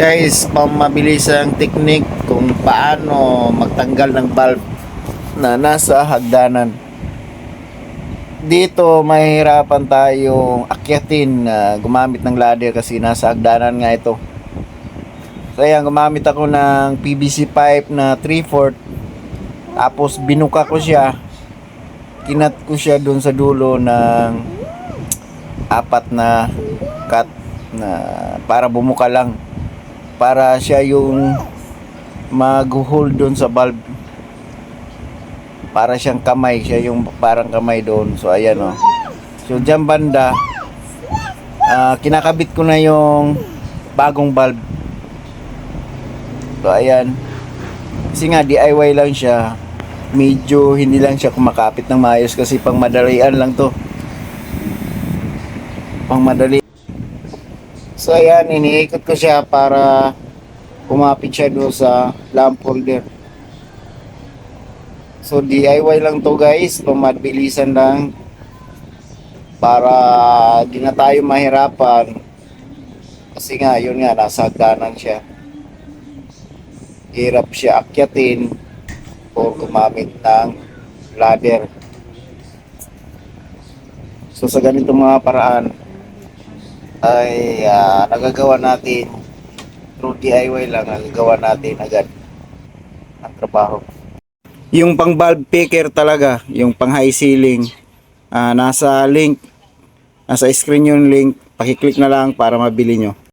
Guys, pamabilisang teknik kung paano magtanggal ng valve na nasa hagdanan. Dito mahirapan tayong akyatin na gumamit ng ladder kasi nasa hagdanan nga ito. Kaya gumamit ako ng PVC pipe na 3/4, tapos binuka ko siya, kinat ko siya dun sa dulo ng apat na cut na para bumuka lang, para siya yung mag-hold doon sa valve, para siyang kamay, siya yung parang kamay doon. So ayan o, so dyan banda kinakabit ko na yung bagong valve. So ayan, kasi nga DIY lang siya, medyo hindi lang siya kumakapit ng maayos kasi pang madalian lang to, pang madali. So ayan, iniikot ko siya para kumapit siya doon sa lamp holder. So DIY lang to guys, pamabilisan lang para di na tayo mahirapan, kasi nga yun nga, nasa hagdanan siya, hirap siya akyatin o gumamit ng ladder. So sa ganitong mga paraan ay nagagawa natin through DIY lang, nagagawa natin agad ang trabaho. Yung pang valve picker talaga, yung pang high ceiling, nasa link, nasa screen yung link, pakiclick na lang para mabili nyo.